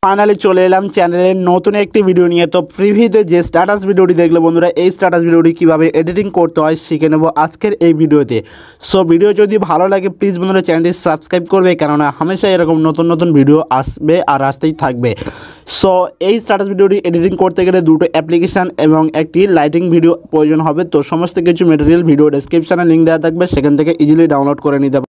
Finally চলে এলাম চ্যানেলের নতুন একটি ভিডিও নিয়ে। তো প্রিভিউতে যে স্ট্যাটাস ভিডিওটি দেখলে বন্ধুরা, এই স্ট্যাটাস ভিডিওটি কীভাবে এডিটিং করতে হয় শিখে নেব আজকের এই ভিডিওতে। সো ভিডিও যদি ভালো লাগে প্লিজ বন্ধুরা চ্যানেলটি সাবস্ক্রাইব করবে, কেননা হামেশা এরকম নতুন নতুন ভিডিও আসবে আর আসতেই থাকবে। সো এই স্ট্যাটাস ভিডিওটি এডিটিং করতে গেলে দুটো অ্যাপ্লিকেশান এবং একটি লাইটিং ভিডিও প্রয়োজন হবে। তো সমস্ত কিছু মেটেরিয়াল ভিডিও ডেসক্রিপশানে লিঙ্ক দেওয়া থাকবে, সেখান থেকে ইজিলি ডাউনলোড করে নিতে পারবে।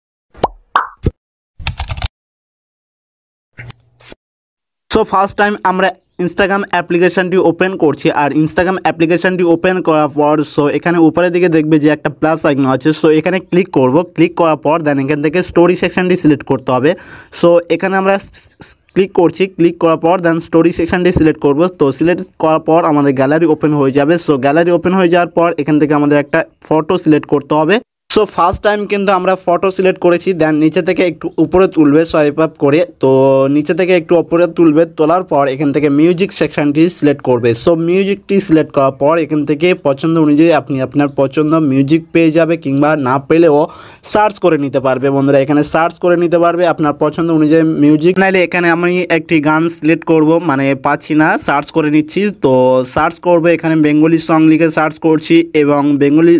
সো ফার্স্ট টাইম আমরা ইনস্টাগ্রাম অ্যাপ্লিকেশানটি ওপেন করছি, আর ইনস্টাগ্রাম অ্যাপ্লিকেশানটি ওপেন করার পর সো এখানে উপরের দিকে দেখবে যে একটা প্লাস আইকন আছে। সো এখানে ক্লিক করব, ক্লিক করার পর দেন এখান থেকে স্টোরি সেকশনটি সিলেক্ট করতে হবে। সো এখানে আমরা ক্লিক করছি, ক্লিক করার পর দেন স্টোরি সেকশনটি সিলেক্ট করব। তো সিলেক্ট করার পর আমাদের গ্যালারি ওপেন হয়ে যাবে। সো গ্যালারি ওপেন হয়ে যাওয়ার পর এখান থেকে আমাদের একটা ফটো সিলেক্ট করতে হবে। সো ফার্স্ট টাইম কিন্তু আমরা ফটো সিলেক্ট করেছি, দেন নিচে থেকে একটু উপরে তুলবে সোয়াইপ আপ করে। তো নিচে থেকে একটু উপরে তুলবে, তোলার পর এখান থেকে মিউজিক সেকশনটি সিলেক্ট করবে। সো মিউজিকটি সিলেক্ট করার পর এখান থেকে পছন্দ অনুযায়ী আপনি আপনার পছন্দ মিউজিক পেয়ে যাবে, কিংবা না পেলেও সার্চ করে নিতে পারবে বন্ধুরা। এখানে সার্চ করে নিতে পারবে আপনার পছন্দ অনুযায়ী মিউজিক। নাইলে এখানে আমি একটি গান সিলেক্ট করব, মানে পাচ্ছি না, সার্চ করে নিচ্ছি। তো সার্চ করবে, এখানে বেঙ্গলি সং লিখে সার্চ করছি, এবং বেঙ্গলি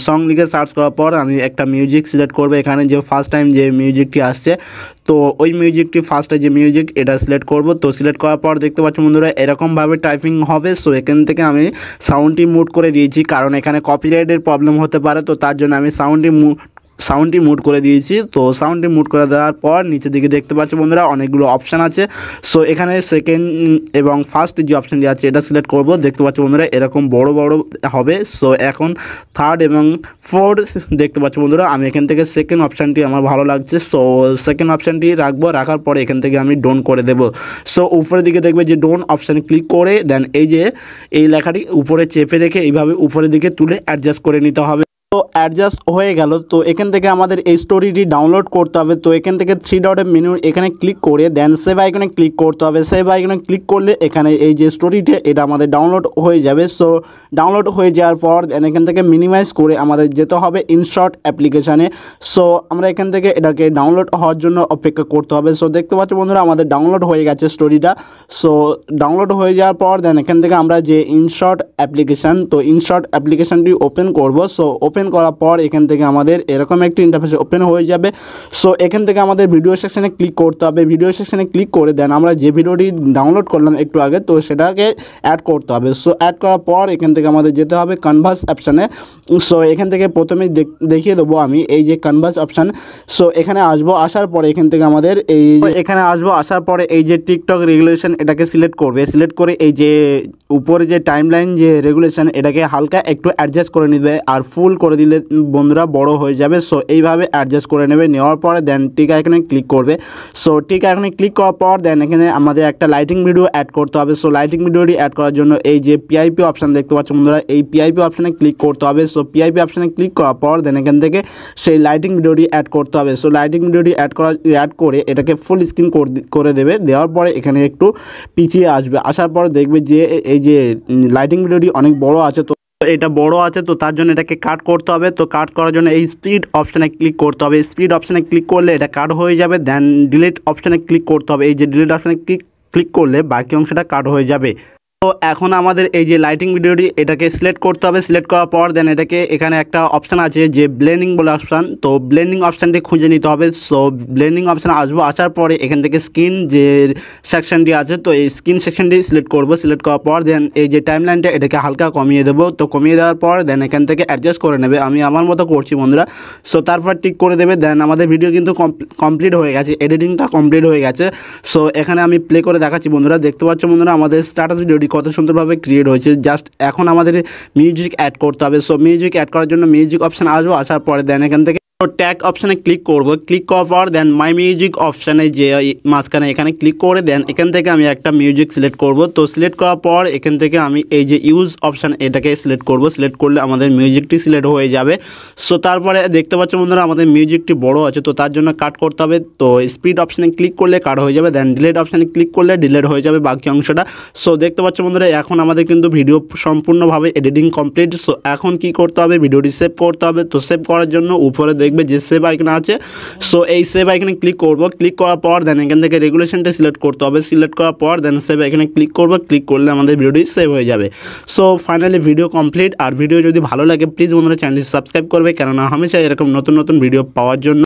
সং লিখে সার্চ করার পর আমি একটা মিউজিক সিলেক্ট করব। এখানে যে ফার্স্ট টাইম যে মিউজিকটি আসছে, তো ওই মিউজিকটি ফার্স্টে যে মিউজিক এটা সিলেক্ট করব। তো সিলেক্ট করার পর দেখতে পাচ্ছি বন্ধুরা এরকমভাবে টাইপিং হবে। সো এখান থেকে আমি সাউন্ডটি মুট করে দিয়েছি, কারণ এখানে কপিরাইটের প্রবলেম হতে পারে। তো তার জন্য আমি সাউন্ডটি মুট করে দিয়েছি। তো সাউন্ডটি মুট করে দেওয়ার পর নিচের দিকে দেখতে পাচ্ছি বন্ধুরা অনেকগুলো অপশান আছে। সো এখানে সেকেন্ড এবং ফার্স্ট যে অপশানটি আছে এটা সিলেক্ট করব। দেখতে পাচ্ছি বন্ধুরা এরকম বড় বড় হবে। সো এখন থার্ড এবং ফোর্থ দেখতে পাচ্ছি বন্ধুরা, আমি এখান থেকে সেকেন্ড অপশানটি আমার ভালো লাগছে। সো সেকেন্ড অপশানটি রাখবো, রাখার পরে এখান থেকে আমি ডোন করে দেব। সো উপরের দিকে দেখবে যে ডোন অপশানে ক্লিক করে দেন এই লেখাটি উপরে চেপে রেখে এইভাবে উপরের দিকে তুলে অ্যাডজাস্ট করে নিতে হবে। তো অ্যাডজাস্ট হয়ে গেল। তো এখান থেকে আমাদের এই স্টোরিটি ডাউনলোড করতে হবে। তো এখান থেকে 3 ডটের মেনু এখানে ক্লিক করে দেন সেভ আইকনে ক্লিক করতে হবে। সেভ আইকনে ক্লিক করলে এখানে এই যে স্টোরিটি এটা আমাদের ডাউনলোড হয়ে যাবে। সো ডাউনলোড হয়ে যাওয়ার পর দেন এখান থেকে মিনিমাইজ করে আমাদের যেতে হবে ইনশট অ্যাপ্লিকেশানে। সো আমরা এখান থেকে এটাকে ডাউনলোড হওয়ার জন্য অপেক্ষা করতে হবে। সো দেখতে পাচ্ছি বন্ধুরা আমাদের ডাউনলোড হয়ে গেছে স্টোরিটা। সো ডাউনলোড হয়ে যাওয়ার পর দেন এখান থেকে আমরা যে ইনশট অ্যাপ্লিকেশান, তো ইনশট অ্যাপ্লিকেশানটি ওপেন করব। সো ওপেন করার পর এখান থেকে আমাদের এরকম একটি ইন্টারফেস ওপেন হয়ে যাবে। সো এখান থেকে আমাদের ভিডিও সেকশনে ক্লিক করতে হবে। ভিডিও সেকশনে ক্লিক করে দেন আমরা যে ভিডিওটি ডাউনলোড করলাম একটু আগে, তো সেটাকে অ্যাড করতে হবে। সো অ্যাড করার পর এখান থেকে আমাদের যেতে হবে কনভার্স অপশানে। সো এখান থেকে প্রথমেই দেখিয়ে দেবো আমি এই যে কনভার্স অপশান। সো এখানে আসবো, আসার পরে এখান থেকে আমাদের আসার পরে এই যে টিকটক রেগুলেশন এটাকে সিলেক্ট করবে। সিলেক্ট করে এই যে উপরে যে টাইমলাইন যে রেগুলেশন এটাকে হালকা একটু অ্যাডজাস্ট করে নেবে, আর ফুল করে দিলে বন্ধুরা বড় হয়ে যাবে। সো এইভাবে অ্যাডজাস্ট করে নেবে। নেওয়ার পরে দেন টিক আইকনে ক্লিক করবে। সো টিক আইকনে ক্লিক করার পর দেন এখানে আমাদের একটা লাইটিং ভিডিও অ্যাড করতে হবে। সো লাইটিং ভিডিওটি অ্যাড করার জন্য এই যে পিআইপি অপশান দেখতে পাচ্ছ বন্ধুরা, এই পিআইপি অপশানে ক্লিক করতে হবে। সো পিআইপি অপশানে ক্লিক করার পর দেন এখান থেকে সেই লাইটিং ভিডিওটি অ্যাড করতে হবে। সো লাইটিং ভিডিওটি অ্যাড করে এটাকে ফুল স্ক্রিন করে দেবে। দেওয়ার পরে এখানে একটু পিছিয়ে আসবে। আসার পর দেখবে যে এই যে লাইটিং ভিডিওটি অনেক বড় আছে, তো এটা বড় আছে, তো তার জন্য এটাকে কাট করতে হবে। তো কাট করার জন্য এই স্পিড অপশানে ক্লিক করতে হবে। স্পিড অপশানে ক্লিক করলে এটা কাট হয়ে যাবে। দেন ডিলিট অপশানে ক্লিক করতে হবে। এই যে ডিলিট অপশানে ক্লিক করলে বাকি অংশটা কাট হয়ে যাবে। তো এখন আমাদের এই যে লাইটিং ভিডিওটি এটাকে সিলেক্ট করতে হবে। সিলেক্ট করার পর দেন এটাকে এখানে একটা অপশান আছে যে ব্লেন্ডিং বলে অপশান, তো ব্লেন্ডিং অপশানটি খুঁজে নিতে হবে। সো ব্লেন্ডিং অপশানে আসবো, আসার পরে এখান থেকে স্ক্রিন যে সেকশনটি আছে, তো এই স্ক্রিন সেকশনটি সিলেক্ট করব। সিলেক্ট করার পর দেন এই যে টাইমলাইনটা এটাকে হালকা কমিয়ে দেবো। তো কমিয়ে দেওয়ার পর দেন এখান থেকে অ্যাডজাস্ট করে নেবে। আমি আমার মতো করছি বন্ধুরা। সো তারপর টিক করে দেবে। দেন আমাদের ভিডিও কিন্তু কমপ্লিট হয়ে গেছে, এডিটিংটা কমপ্লিট হয়ে গেছে। সো এখানে আমি প্লে করে দেখাচ্ছি বন্ধুরা। দেখতে পাচ্ছ বন্ধুরা আমাদের স্ট্যাটাস ভিডিওটি কত সুন্দরভাবে ক্রিয়েট হয়েছে। জাস্ট এখন আমাদের মিউজিক অ্যাড করতে হবে। সো মিউজিক অ্যাড করার জন্য মিউজিক অপশান আসবো, আসার পরে দেন এখান থেকে ট্যাগ অপশানে ক্লিক করব। ক্লিক করার পর দেন মাই মিউজিক অপশানে যে মাঝখানে এখানে ক্লিক করে দেন এখান থেকে আমি একটা মিউজিক সিলেক্ট করব। তো সিলেক্ট করার পর এখান থেকে আমি এই যে ইউজ অপশান এটাকে সিলেক্ট করব। সিলেক্ট করলে আমাদের মিউজিকটি সিলেক্ট হয়ে যাবে। সো তারপরে দেখতে পাচ্ছ বন্ধুরা আমাদের মিউজিকটি বড় আছে, তো তার জন্য কাট করতে হবে। তো স্পিড অপশানে ক্লিক করলে কাট হয়ে যাবে। দেন ডিলিট অপশানে ক্লিক করলে ডিলিট হয়ে যাবে বাকি অংশটা। সো দেখতে পাচ্ছ বন্ধুরা এখন আমাদের কিন্তু ভিডিও সম্পূর্ণভাবে এডিটিং কমপ্লিট। সো এখন কি করতে হবে, ভিডিওটি সেভ করতে হবে। তো সেভ করার জন্য উপরে দেখবে যে সেভ আইকন আছে। সো এই সেভ আইকনে ক্লিক করব, ক্লিক করার পর দেন এখান থেকে রেগুলেশনটা সিলেক্ট করতে হবে, সিলেক্ট করার পর দেন সেভ আইকনে ক্লিক করব, ক্লিক করলে আমাদের ভিডিওটি সেভ হয়ে যাবে। So finally video complete. আর ভিডিও যদি ভালো লাগে প্লিজ বন্ধুরা চ্যানেলটি সাবস্ক্রাইব করবে, কেননা হামেশা এরকম নতুন নতুন ভিডিও পাওয়ার জন্য।